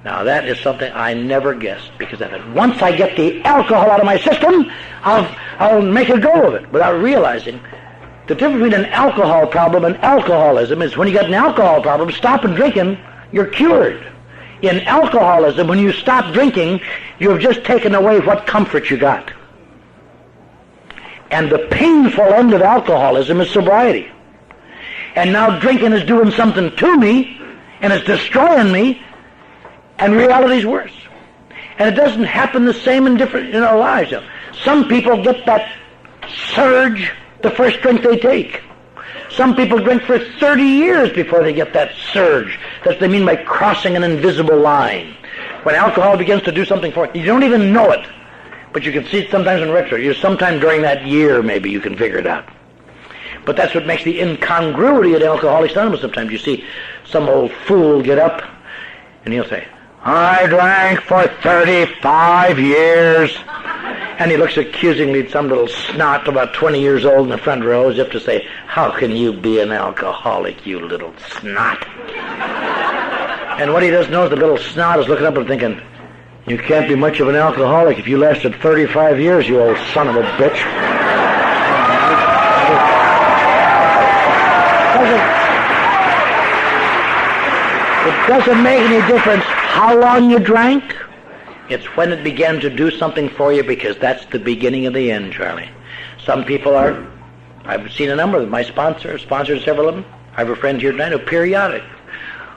Speaker 1: Now that is something I never guessed, because once I get the alcohol out of my system, I'll make a go of it without realizing the difference between an alcohol problem and alcoholism is when you got an alcohol problem, stopping drinking, you're cured. In alcoholism, when you stop drinking, you have just taken away what comfort you got. And the painful end of alcoholism is sobriety. And now drinking is doing something to me, and it's destroying me, and reality's worse. And it doesn't happen the same in our lives. Some people get that surge the first drink they take. Some people drink for 30 years before they get that surge. That's what they mean by crossing an invisible line. When alcohol begins to do something for you, you don't even know it, but you can see it sometimes in retro. Sometime during that year, maybe you can figure it out. But that's what makes the incongruity at Alcoholics Anonymous. Sometimes you see some old fool get up, and he'll say, "I drank for 35 years." And he looks accusingly at some little snot about 20 years old in the front row, as if to say, "How can you be an alcoholic, you little snot?" And what he doesn't know is the little snot is looking up and thinking, "You can't be much of an alcoholic if you lasted 35 years, you old son of a bitch." It doesn't make any difference how long you drank. It's when it began to do something for you, because that's the beginning of the end, Charlie. Some people I've seen a number of them. My sponsors several of them. I have a friend here tonight, periodic,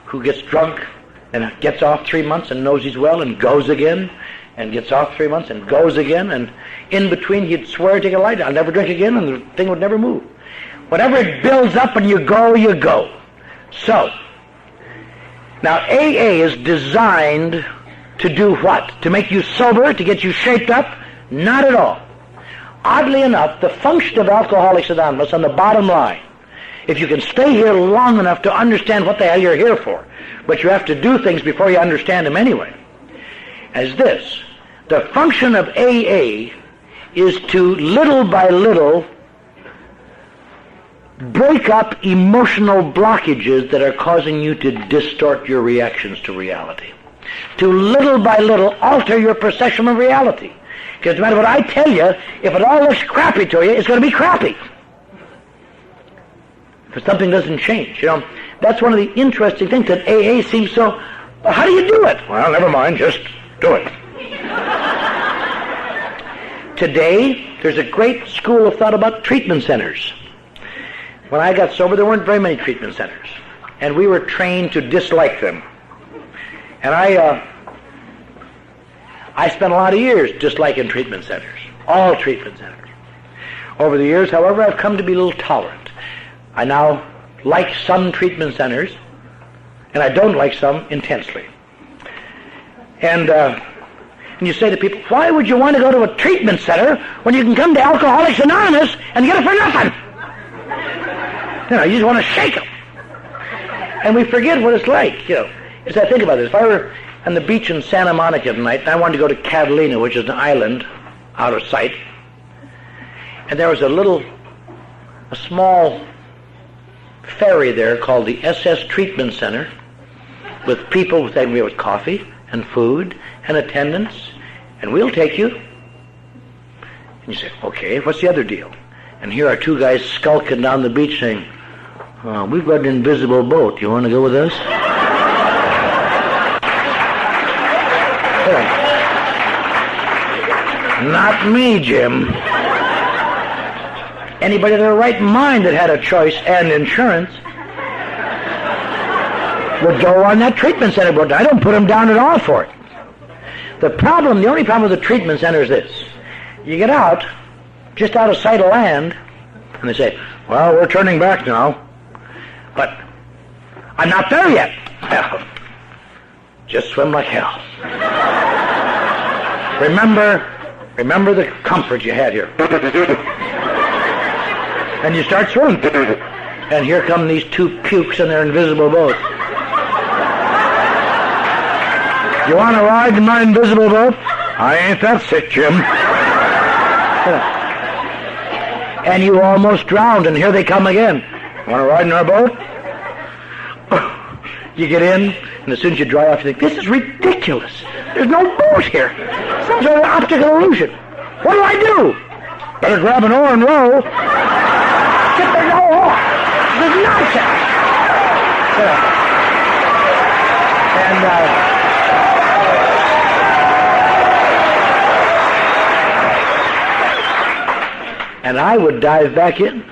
Speaker 1: who gets drunk and gets off 3 months and knows he's well and goes again, and gets off 3 months and goes again, and in between he'd swear, take a light, I'll never drink again, and the thing would never move. Whenever it builds up and you go, you go. So, now AA is designed to do what? To make you sober, to get you shaped up? Not at all. Oddly enough, the function of Alcoholics Anonymous on the bottom line, if you can stay here long enough to understand what the hell you're here for, but you have to do things before you understand them anyway, is this. The function of AA is to, little by little, break up emotional blockages that are causing you to distort your reactions to reality. To, little by little, alter your perception of reality. Because no matter what I tell you, if it all looks crappy to you, it's going to be crappy. If something doesn't change, that's one of the interesting things that AA seems so. Well, how do you do it? Well, never mind, just do it. Today, there's a great school of thought about treatment centers. When I got sober, there weren't very many treatment centers, and we were trained to dislike them. And I spent a lot of years disliking treatment centers, all treatment centers. Over the years, however, I've come to be a little tolerant. I now like some treatment centers, and I don't like some intensely. And you say to people, why would you want to go to a treatment center when you can come to Alcoholics Anonymous and get it for nothing? You just want to shake them. And we forget what it's like, As I think about this, if I were on the beach in Santa Monica tonight, and I wanted to go to Catalina, which is an island out of sight, and there was a small ferry there called the SS Treatment Center, with people with coffee and food and attendance, and we'll take you. And you say, okay, what's the other deal? And here are two guys skulking down the beach saying, we've got an invisible boat. You want to go with us? Not me, Jim. Anybody in their right mind that had a choice and insurance would go on that treatment center boat. I don't put them down at all for it. The only problem with the treatment center is this. You get out, just out of sight of land, and they say, well, we're turning back now. But I'm not there yet. Well, just swim like hell. Remember the comfort you had here. And you start swimming. And here come these two pukes in their invisible boat. You want to ride in my invisible boat? I ain't that sick, Jim. And you almost drowned, and here they come again. Want to ride in our boat? You get in, and as soon as you dry off, you think, this is ridiculous. There's no boat here. Some sort of optical illusion. What do I do? Better grab an oar and row. Get there, no oar. This is nonsense. And I would dive back in.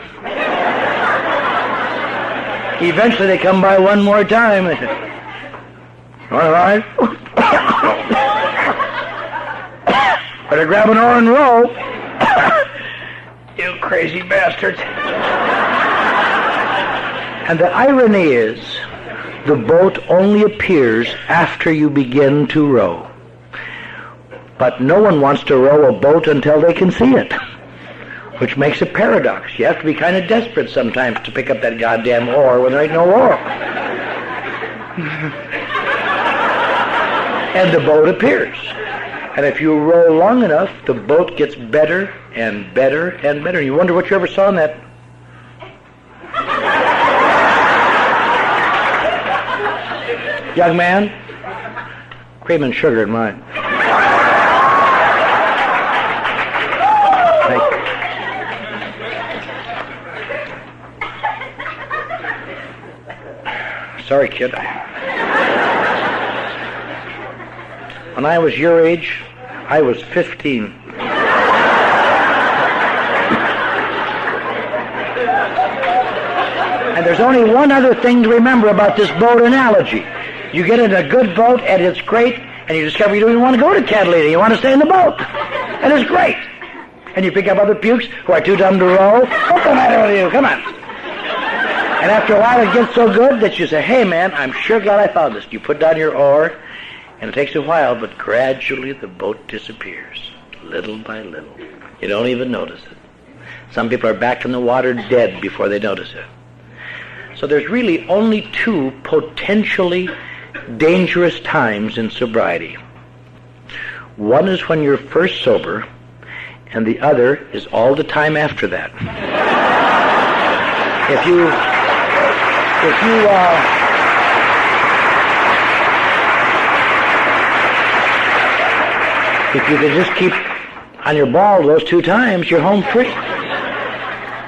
Speaker 1: Eventually they come by one more time. They say, all right. Better grab an oar and row. You crazy bastards. And the irony is, the boat only appears after you begin to row. But no one wants to row a boat until they can see it. Which makes a paradox. You have to be kind of desperate sometimes to pick up that goddamn oar when there ain't no oar. And the boat appears. And if you row long enough, the boat gets better and better and better. You wonder what you ever saw in that. Young man, cream and sugar in mine. Thank you. Sorry, kid. When I was your age, I was 15. And there's only one other thing to remember about this boat analogy. You get in a good boat, and it's great, and you discover you don't even want to go to Catalina. You want to stay in the boat. And it's great. And you pick up other pukes who are too dumb to row. What's the matter with you? Come on. And after a while, it gets so good that you say, hey, man, I'm sure glad I found this. You put down your oar, and it takes a while, but gradually the boat disappears, little by little. You don't even notice it. Some people are back in the water dead before they notice it. So there's really only two potentially dangerous times in sobriety. One is when you're first sober, and the other is all the time after that. If you could just keep on your ball those 2 times, you're home free.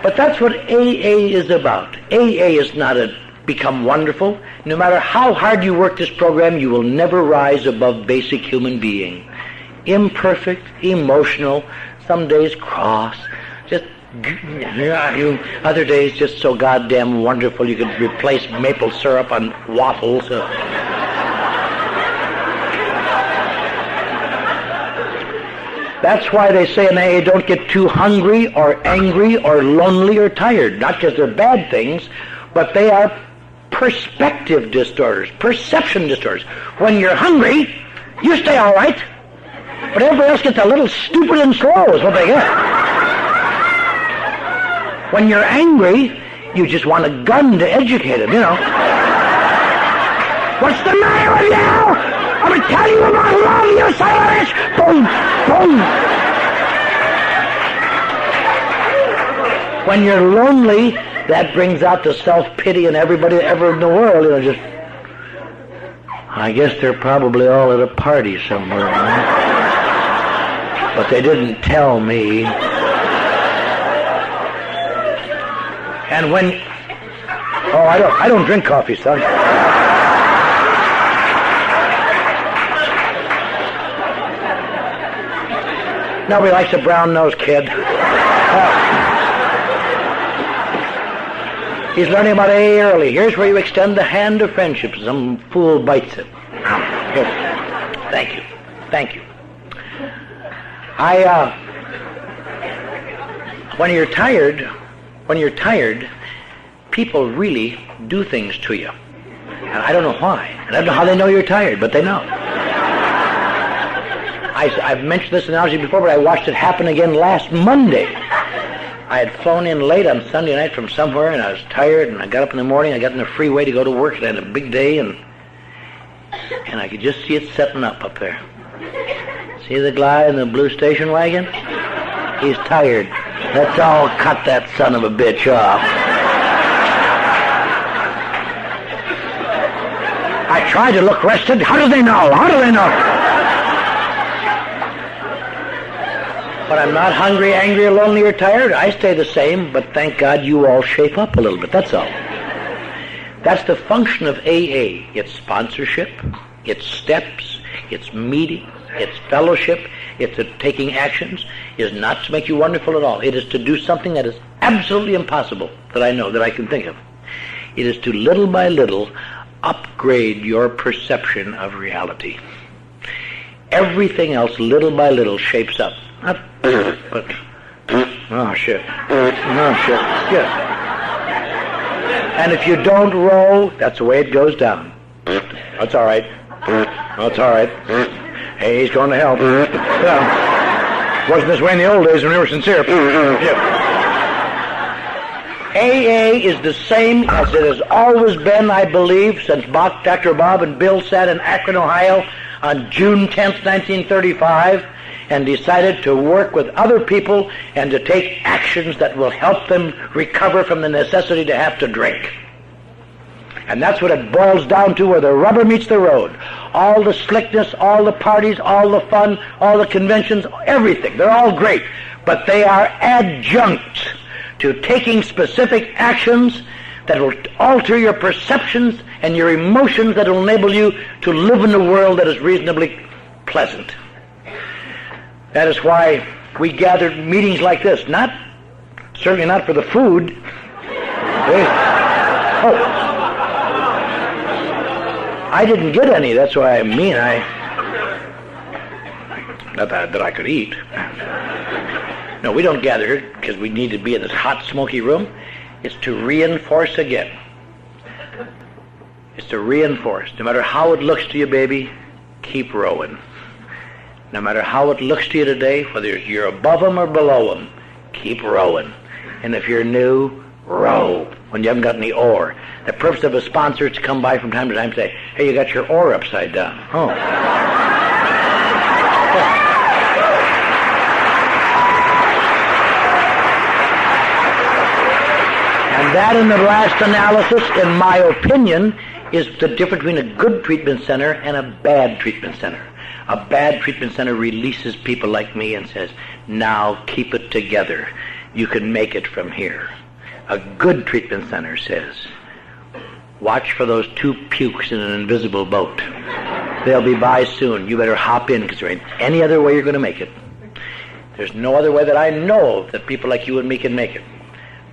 Speaker 1: But that's what AA is about. AA is not a become wonderful. No matter how hard you work this program, you will never rise above basic human being. Imperfect, emotional, some days cross, just other days just so goddamn wonderful you could replace maple syrup on waffles. That's why they say in AA, don't get too hungry or angry or lonely or tired. Not because they're bad things, but they are perspective disorders, perception disorders. When you're hungry, you stay all right, but everybody else gets a little stupid and slow is what they get. When you're angry, you just want a gun to educate them, you know. What's the matter with you? I'm going to tell you about love, you sailors! Boom, boom. When you're lonely, that brings out the self-pity in everybody ever in the world. You know, just, I guess they're probably all at a party somewhere, right? But they didn't tell me. And when, I don't drink coffee, son. Nobody likes a brown-nosed kid. He's learning about AA early. Here's where you extend the hand of friendship. Some fool bites it. Here. Thank you. Thank you. When you're tired, people really do things to you. And I don't know why. And I don't know how they know you're tired, but they know. I've mentioned this analogy before, but I watched it happen again last Monday. I had flown in late on Sunday night from somewhere, and I was tired, and I got up in the morning, I got in the freeway to go to work, and I had a big day, and I could just see it setting up there. See the guy in the blue station wagon? He's tired. Let's all cut that son of a bitch off. I tried to look rested. How do they know? How do they know? But I'm not hungry, angry, or lonely, or tired. I stay the same, but thank God you all shape up a little bit. That's all. That's the function of AA. It's sponsorship, it's steps, it's meetings, it's fellowship, it's taking actions. It is not to make you wonderful at all. It is to do something that is absolutely impossible that I know, that I can think of. It is to little by little upgrade your perception of reality. Everything else, little by little, shapes up. Not, but, oh shit, And if you don't row, that's the way it goes down. That's all right. That's all right. Hey, he's going to help. Yeah. Wasn't this way in the old days when we were sincere. Yeah. AA is the same as it has always been, I believe, since Dr. Bob and Bill sat in Akron, Ohio on June 10th, 1935, and decided to work with other people and to take actions that will help them recover from the necessity to have to drink. And that's what it boils down to, where the rubber meets the road. All the slickness, all the parties, all the fun, all the conventions, everything. They're all great. But they are adjuncts to taking specific actions that will alter your perceptions and your emotions, that will enable you to live in a world that is reasonably pleasant. That is why we gathered meetings like this. Certainly not for the food. I didn't get any. That's why not that I could eat. No, we don't gather here because we need to be in this hot, smoky room. It's to reinforce again. It's to reinforce. No matter how it looks to you, baby, keep rowing. No matter how it looks to you today, whether you're above them or below them, keep rowing. And if you're new, row when you haven't got any oar. The purpose of a sponsor is to come by from time to time and say, hey, you got your oar upside down. Oh. That, in the last analysis, in my opinion, is the difference between a good treatment center and a bad treatment center. A bad treatment center releases people like me and says, now keep it together. You can make it from here. A good treatment center says, watch for those 2 pukes in an invisible boat. They'll be by soon. You better hop in, because there ain't any other way you're going to make it. There's no other way that I know of that people like you and me can make it.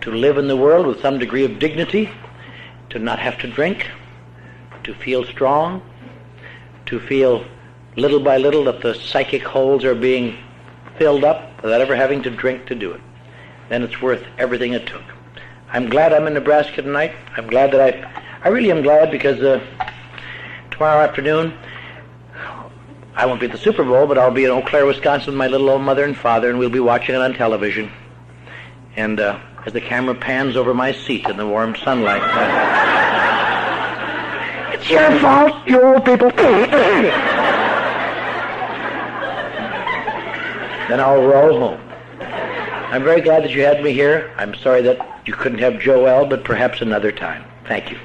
Speaker 1: To live in the world with some degree of dignity, to not have to drink, to feel strong, to feel little by little that the psychic holes are being filled up without ever having to drink to do it. Then it's worth everything it took. I'm glad I'm in Nebraska tonight. I'm glad that I really am glad, because tomorrow afternoon I won't be at the Super Bowl, but I'll be in Eau Claire, Wisconsin with my little old mother and father, and we'll be watching it on television. And as the camera pans over my seat in the warm sunlight, it's your fault, you old people. Then I'll roll home. I'm very glad that you had me here. I'm sorry that you couldn't have Joel, but perhaps another time. Thank you.